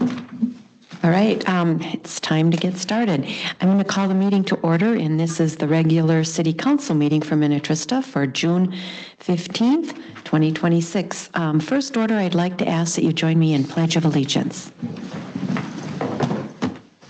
All right, it's time to get started. I'm going to call the meeting to order, and this is the regular City Council meeting for Minnetrista for June 15th, 2026. First order, I'd like to ask that you join me in Pledge of Allegiance.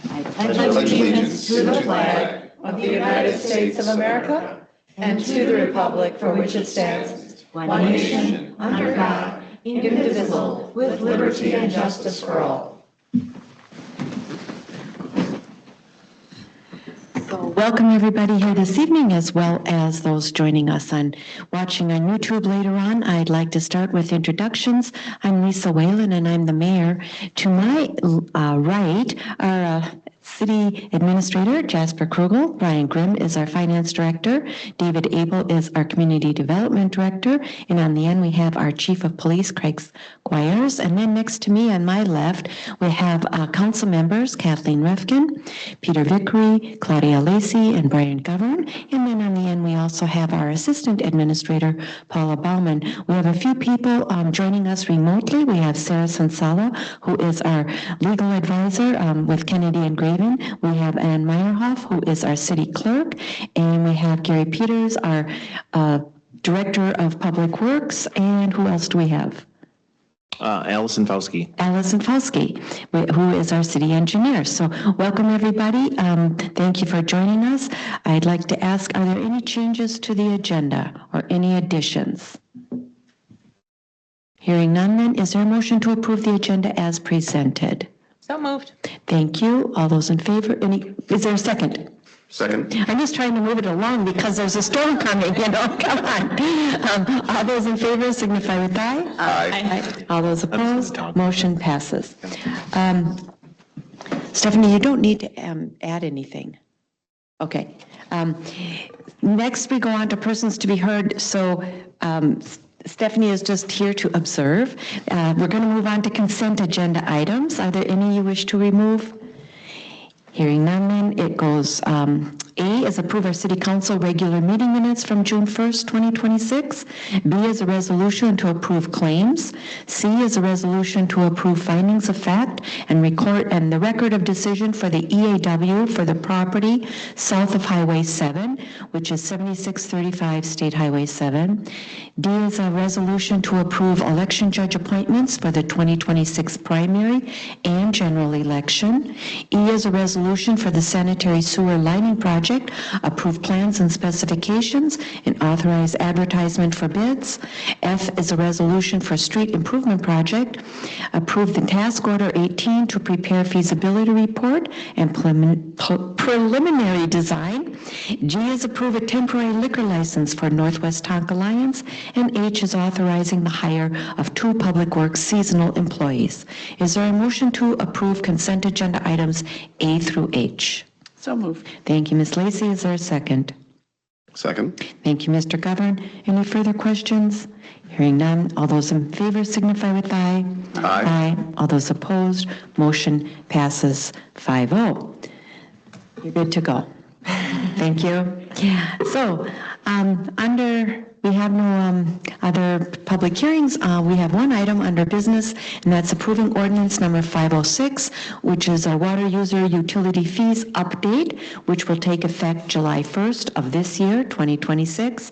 I pledge allegiance to the flag of the United States of America and to the republic for which it stands, one nation, under God, indivisible, with liberty and justice for all. Welcome everybody here this evening, as well as those joining us watching on YouTube later on. I'd like to start with introductions. I'm Lisa Whalen and I'm the mayor. To my right are City Administrator Jasper Krugel. Brian Grimm is our Finance Director. David Abel is our Community Development Director. And on the end, we have our Chief of Police, Craig Squires. And then next to me on my left, we have council members, Kathleen Refkin, Peter Vickery, Claudia Lacey, and Brian Govern. And then on the end, we also have our Assistant Administrator, Paula Baumann. We have a few people joining us remotely. We have Sarah Sansala, who is our legal advisor with Kennedy and Graven. We have Ann Meyerhoff, who is our city clerk, and we have Gary Peters, our director of public works, and who else do we have? Allison Fauski. Allison Fauski, who is our city engineer. So welcome everybody. Thank you for joining us. I'd like to ask, are there any changes to the agenda or any additions? Hearing none, then, is there a motion to approve the agenda as presented? So moved. Thank you. All those in favor? Is there a second? Second. I'm just trying to move it along because there's a storm coming, Come on. All those in favor signify with aye. Aye. All those opposed? Motion passes. Stephanie, you don't need to add anything. Okay. Next, we go on to persons to be heard. So, Stephanie is just here to observe. We're going to move on to consent agenda items. Are there any you wish to remove? Hearing none, then it goes A is approve our City Council regular meeting minutes from June 1st, 2026. B is a resolution to approve claims. C is a resolution to approve findings of fact and the record of decision for the EAW for the property south of Highway 7, which is 7635 State Highway 7. D is a resolution to approve election judge appointments for the 2026 primary and general election. E is a resolution for the sanitary sewer lining project, approve plans and specifications, and authorize advertisement for bids. F is a resolution for street improvement project, approve the task order 18 to prepare feasibility report and preliminary design. G is approve a temporary liquor license for Northwest Tonk Alliance, and H is authorizing the hire of 2 public works seasonal employees. Is there a motion to approve consent agenda items A through H? So moved. Thank you, Ms. Lacey. Is there a second? Second. Thank you, Mr. Govern. Any further questions? Hearing none, all those in favor signify with aye. Aye. All those opposed, motion passes 5-0. You're good to go. Thank you. So, we have no other public hearings. We have one item under business, and that's approving ordinance number 506, which is a water user utility fees update, which will take effect July 1st of this year, 2026,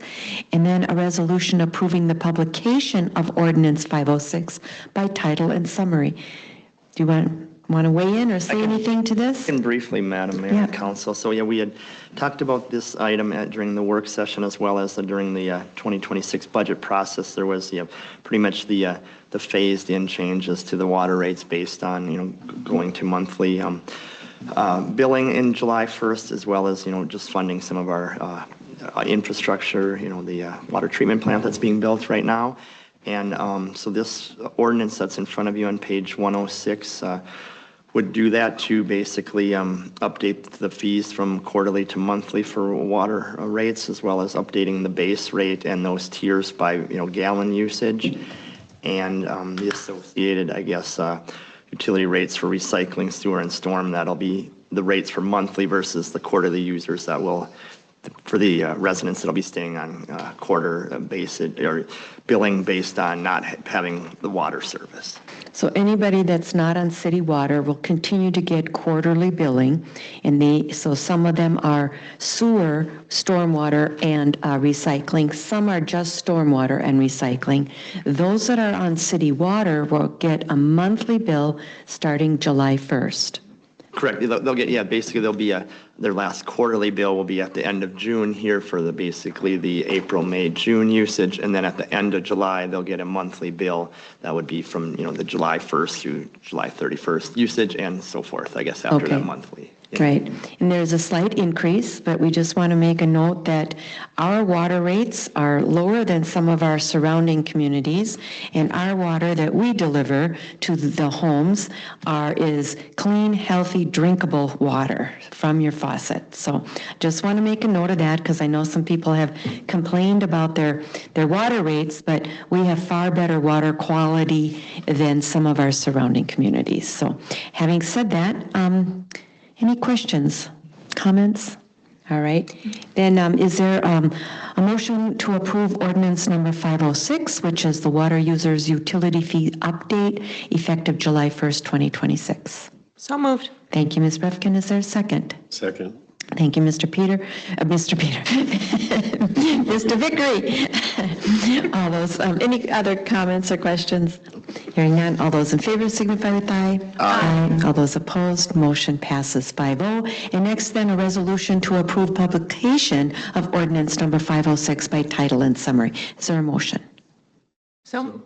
and then a resolution approving the publication of ordinance 506 by title and summary. Do you want to weigh in or say anything to this? I can briefly, Madam Mayor and Council. So yeah, we had talked about this item during the work session as well as during the 2026 budget process. There was pretty much the phased in changes to the water rates based on going to monthly billing in July 1st, as well as just funding some of our infrastructure, the water treatment plant that's being built right now. And so this ordinance that's in front of you on page 106 would do that to basically update the fees from quarterly to monthly for water rates, as well as updating the base rate and those tiers by gallon usage, and the associated, I guess, utility rates for recycling, sewer, and storm. That'll be the rates for monthly versus the quarterly users that will, for the residents that'll be staying on quarter basis or billing based on not having the water service. So anybody that's not on city water will continue to get quarterly billing, and so some of them are sewer, stormwater, and recycling. Some are just stormwater and recycling. Those that are on city water will get a monthly bill starting July 1st. Correct. They'll get, basically they'll be their last quarterly bill will be at the end of June here for basically the April, May, June usage. And then at the end of July, they'll get a monthly bill that would be from, the July 1st through July 31st usage and so forth, I guess, after that monthly. Yeah. Right. And there's a slight increase, but we just want to make a note that our water rates are lower than some of our surrounding communities, and our water that we deliver to the homes is clean, healthy, drinkable water from your faucet. So just want to make a note of that, because I know some people have complained about their water rates, but we have far better water quality than some of our surrounding communities. So having said that, any questions, comments? All right. Then is there a motion to approve ordinance number 506, which is the water users utility fee update effective July 1st, 2026? So moved. Thank you, Ms. Refkin. Is there a second? Second. Thank you, Mr. Mr. Vickery. All those, any other comments or questions? Hearing none, all those in favor signify with aye. Aye. All those opposed, motion passes 5-0. And next then, a resolution to approve publication of ordinance number 506 by title and summary. Is there a motion? So,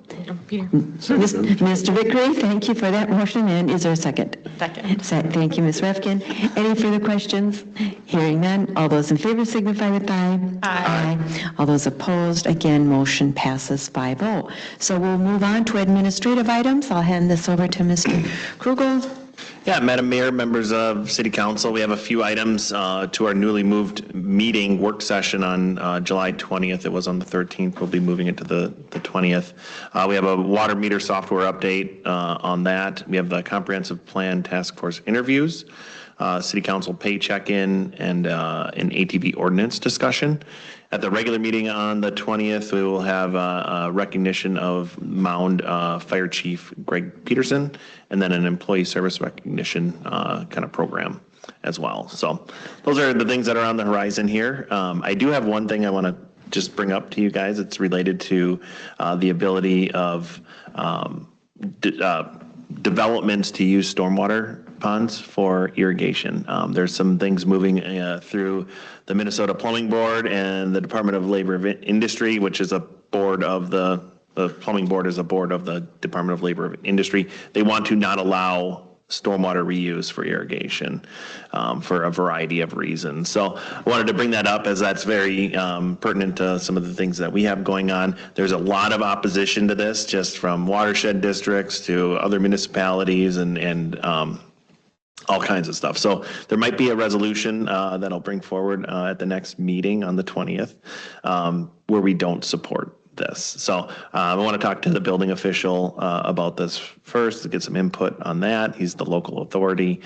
Peter. Mr. Vickery, thank you for that motion. And is there a second? Second. Thank you, Ms. Refkin. Any further questions? Hearing none. All those in favor signify with aye. Aye. All those opposed, again, motion passes 5-0. So we'll move on to administrative items. I'll hand this over to Mr. Krugel. Yeah, Madam Mayor, members of City Council, we have a few items to our newly moved meeting work session on July 20th. It was on the 13th. We'll be moving it to the 20th. We have a water meter software update on that. We have the comprehensive plan task force interviews, City Council pay check-in, and an ATV ordinance discussion. At the regular meeting on the 20th, we will have a recognition of Mound Fire Chief Greg Peterson, and then an employee service recognition kind of program as well. So those are the things that are on the horizon here. I do have one thing I want to just bring up to you guys. It's related to the ability of developments to use stormwater ponds for irrigation. There's some things moving through the Minnesota Plumbing Board and the Department of Labor of Industry, which is a board of the Plumbing Board is a board of the Department of Labor of Industry. They want to not allow stormwater reuse for irrigation for a variety of reasons. So I wanted to bring that up as that's very pertinent to some of the things that we have going on. There's a lot of opposition to this, just from watershed districts to other municipalities and all kinds of stuff. So there might be a resolution that I'll bring forward at the next meeting on the 20th where we don't support this. So I want to talk to the building official about this first to get some input on that. He's the local authority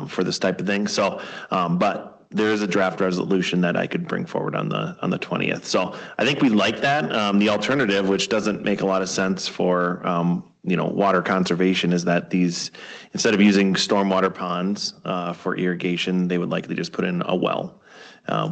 for this type of thing. So, but there is a draft resolution that I could bring forward on the 20th. So I think we like that. The alternative, which doesn't make a lot of sense for water conservation, is that these, instead of using stormwater ponds for irrigation, they would likely just put in a well,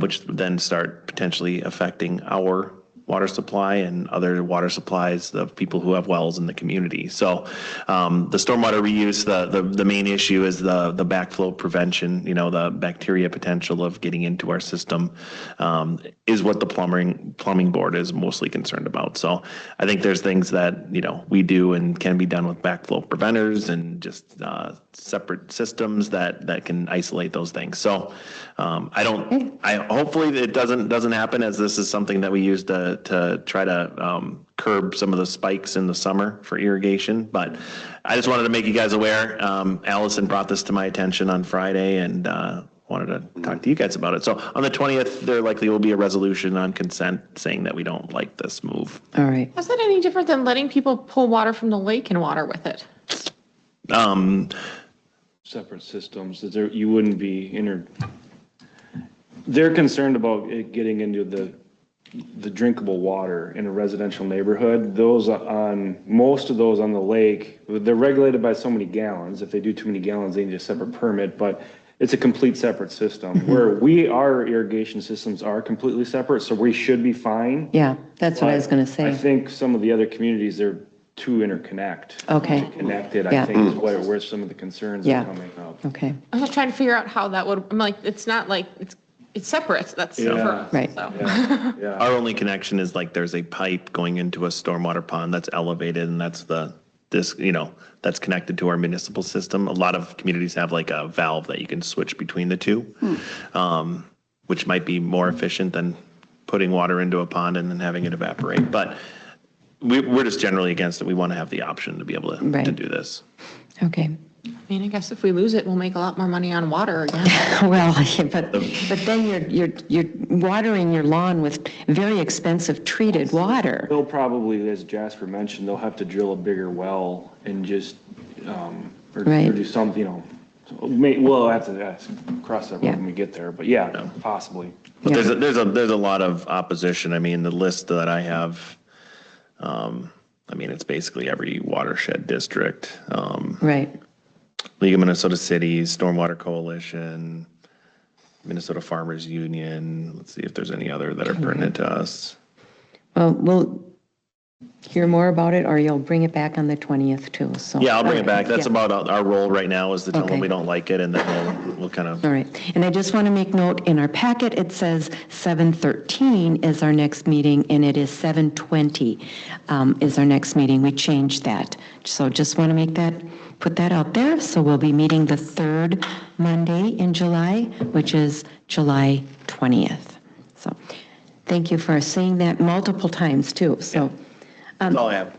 which would then start potentially affecting our water supply and other water supplies of people who have wells in the community. So the stormwater reuse, the main issue is the backflow prevention, the bacteria potential of getting into our system is what the plumbing board is mostly concerned about. So I think there's things that, we do and can be done with backflow preventers and just separate systems that can isolate those things. So hopefully it doesn't happen, as this is something that we use to try to curb some of the spikes in the summer for irrigation. But I just wanted to make you guys aware. Allison brought this to my attention on Friday and wanted to talk to you guys about it. So on the 20th, there likely will be a resolution on consent saying that we don't like this move. All right. How's that any different than letting people pull water from the lake and water with it? Separate systems that you wouldn't be they're concerned about it getting into the drinkable water in a residential neighborhood, most of those on the lake, they're regulated by so many gallons. If they do too many gallons, they need a separate permit, but it's a complete separate system. Where our irrigation systems are completely separate, so we should be fine. Yeah, that's what I was going to I say. think some of the other communities, they're too interconnect. Okay. Connected, Yeah. I think is where some of the concerns Yeah. are coming up. Okay, I was trying to figure out how that would, I'm like, it's not like, it's separate, that's for Yeah. us, Right. so. Yeah. Our only connection is like there's a pipe going into a stormwater pond that's elevated and that's that's connected to our municipal system. A lot of communities have like a valve that you can switch between the two, which might be more efficient than putting water into a pond and then having it evaporate. But we're just generally against it. We want to have the option to be able to Right. do this. okay. I mean, I guess if we lose it, we'll make a lot more money on water again. Well, yeah, but then you're watering your lawn with very expensive treated water. They'll probably, as Jasper mentioned, they'll have to drill a bigger well and just, or Right. do something, we'll have to cross that Yeah. road when we get there, but yeah, possibly. But Yeah. there's a lot of opposition. I mean, the list that I have, I mean, it's basically every watershed district. Right, League of Minnesota Cities, Stormwater Coalition, Minnesota Farmers Union. Let's see if there's any other that are pertinent to us. well, we'll hear more about it, or you'll bring it back on the 20th too, so. Yeah, I'll bring it back. Yeah. That's about our role right now, is to tell them Okay. we don't like it, and then we'll kind of. All right, and I just want to make note, in our packet, it says 7:13 is our next meeting, and it is 7:20 is our next meeting. We changed that. So just want to put that out there. So we'll be meeting the third Monday in July, which is July 20th. So thank you for saying that multiple times too, so. That's all I have.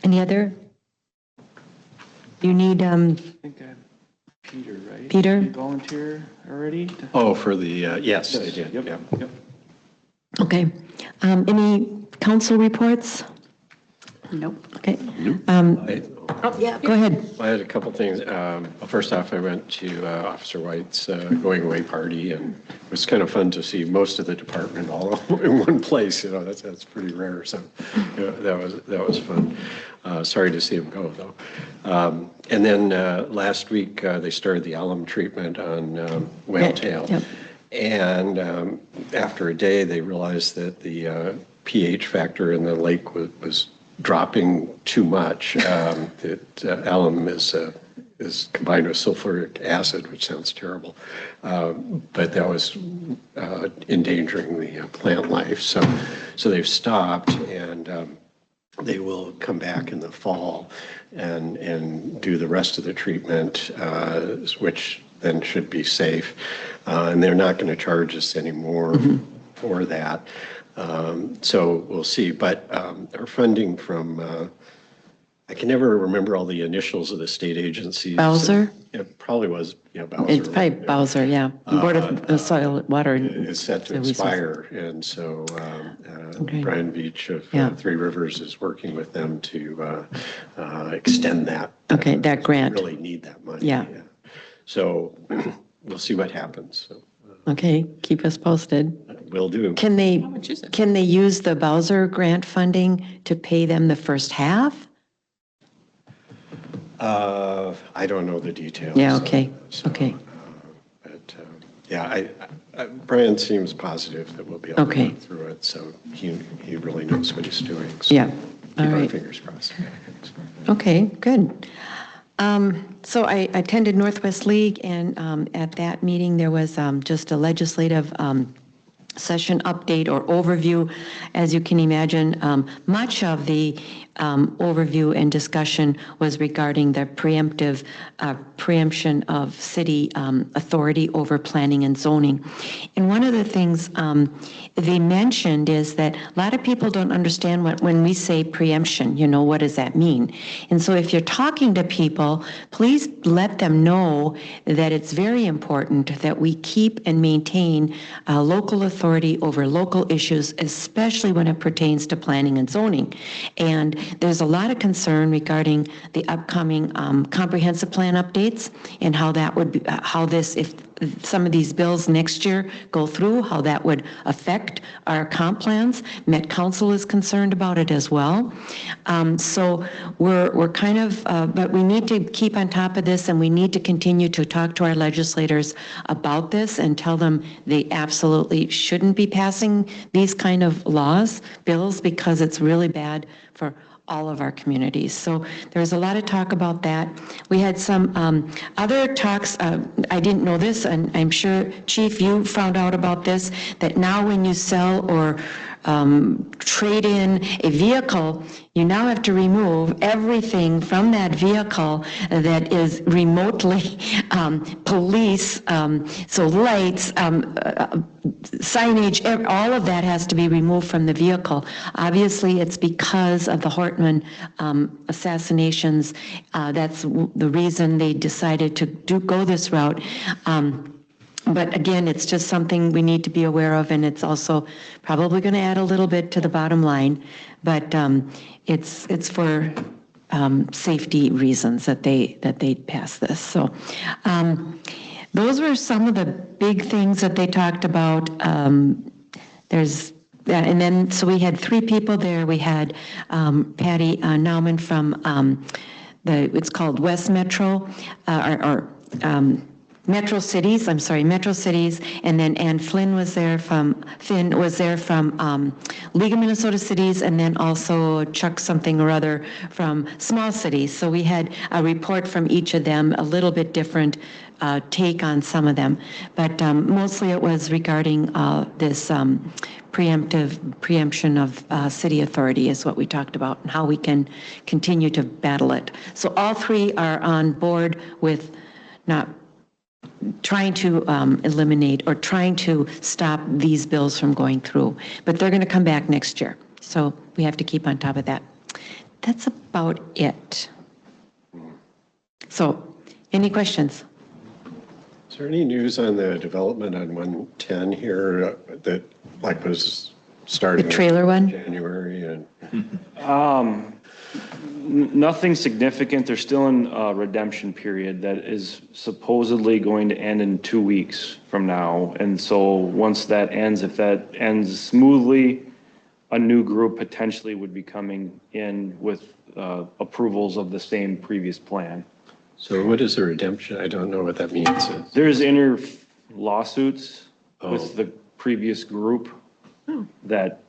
Any other? You need, I think I have Peter, right? Peter? Did you volunteer already? Oh, for the, yes, I did. Yep, yeah. yep. okay. Any council reports? Nope. Okay. I Go ahead. I had a couple things. First off, I went to Officer White's going away party, and it was kind of fun to see most of the department all in one place. That's pretty rare. So that was fun. Sorry to see him go though. And then last week they started the alum treatment on whale tail. Yep. And after a day, they realized that the pH factor in the lake was dropping too much. That alum is combined with sulfuric acid, which sounds terrible, but that was endangering the plant life. So they've stopped, and they will come back in the fall and do the rest of the treatment, which then should be safe. And they're not going to charge us anymore for that. So we'll see. But our funding from, I can never remember all the initials of the state agencies. Bowser? It probably was, Bowser. It's probably Bowser, yeah. Board of Soil, Water. It's set to expire, and so Brian Beach of Yeah. Three Rivers is working with them to extend that. Okay, that grant. Really need that money. Yeah. So we'll see what happens. So Okay, keep us posted. will do. Can they much is it? use the Bowser grant funding to pay them the first half? I don't know the details. Yeah, okay, So, okay. But yeah, Brian seems positive that we'll be able Okay. to work through it. So he really knows what he's doing. So Yeah, keep all our right. fingers crossed. Okay, good. So I attended Northwest League, and at that meeting, there was just a legislative session update or overview. As you can imagine, much of the overview and discussion was regarding the preemption of city authority over planning and zoning. And one of the things they mentioned is that a lot of people don't understand when we say preemption, what does that mean? And so if you're talking to people, please let them know that it's very important that we keep and maintain local authority over local issues, especially when it pertains to planning and zoning. And there's a lot of concern regarding the upcoming comprehensive plan updates and how that would be, how this, if some of these bills next year go through, how that would affect our comp plans. Met Council is concerned about it as well. So we're kind of, but we need to keep on top of this, and we need to continue to talk to our legislators about this and tell them they absolutely shouldn't be passing these kind of bills, because it's really bad for all of our communities. So there's a lot of talk about that. We had some other talks, I didn't know this, and I'm sure, Chief, you found out about this, that now when you sell or trade in a vehicle, you now have to remove everything from that vehicle that is remotely police, so lights, signage, all of that has to be removed from the vehicle. Obviously, it's because of the Hortman assassinations. That's the reason they decided to go this route. But again, it's just something we need to be aware of, and it's also probably going to add a little bit to the bottom line. But it's for safety reasons that they pass this. So those were some of the big things that they talked about. There's that, and then so we had 3 people there. We had Patty Nauman from it's called West Metro, Metro Cities, and then Ann Flynn was there from League of Minnesota Cities, and then also Chuck something or other from Small Cities. So we had a report from each of them, a little bit different take on some of them, but mostly it was regarding this preemption of city authority is what we talked about, and how we can continue to battle it. So all 3 are on board with not trying to eliminate or trying to stop these bills from going through. But they're going to come back next year. So we have to keep on top of that. That's about it. So any questions? Is there any news on the development on 110 here that was starting? The trailer one? In January and. Nothing significant. They're still in a redemption period that is supposedly going to end in 2 weeks from now. And so once that ends, if that ends smoothly, a new group potentially would be coming in with approvals of the same previous plan. So what is a redemption? I don't know what that means. There's inner lawsuits with the previous group that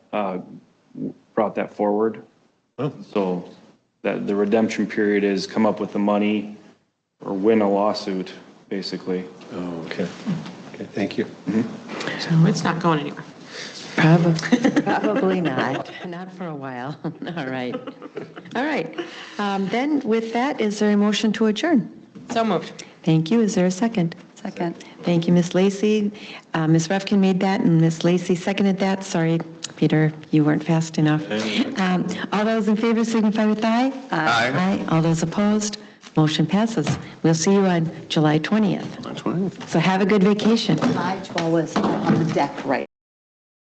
brought that forward. So that the redemption period is come up with the money or win a lawsuit, basically. Oh, okay. Okay, thank you. So it's not going anywhere. Probably not. Not for a while. All right. All right. Then with that, is there a motion to adjourn? So moved. Thank you. Is there a second? Second. Thank you, Ms. Lacy. Ms. Refkin made that, and Ms. Lacy seconded that. Sorry, Peter, you weren't fast enough. All those in favor signify with aye. Aye. All those opposed, motion passes. We'll see you on July 20th. That's fine. So have a good vacation. I was on the deck right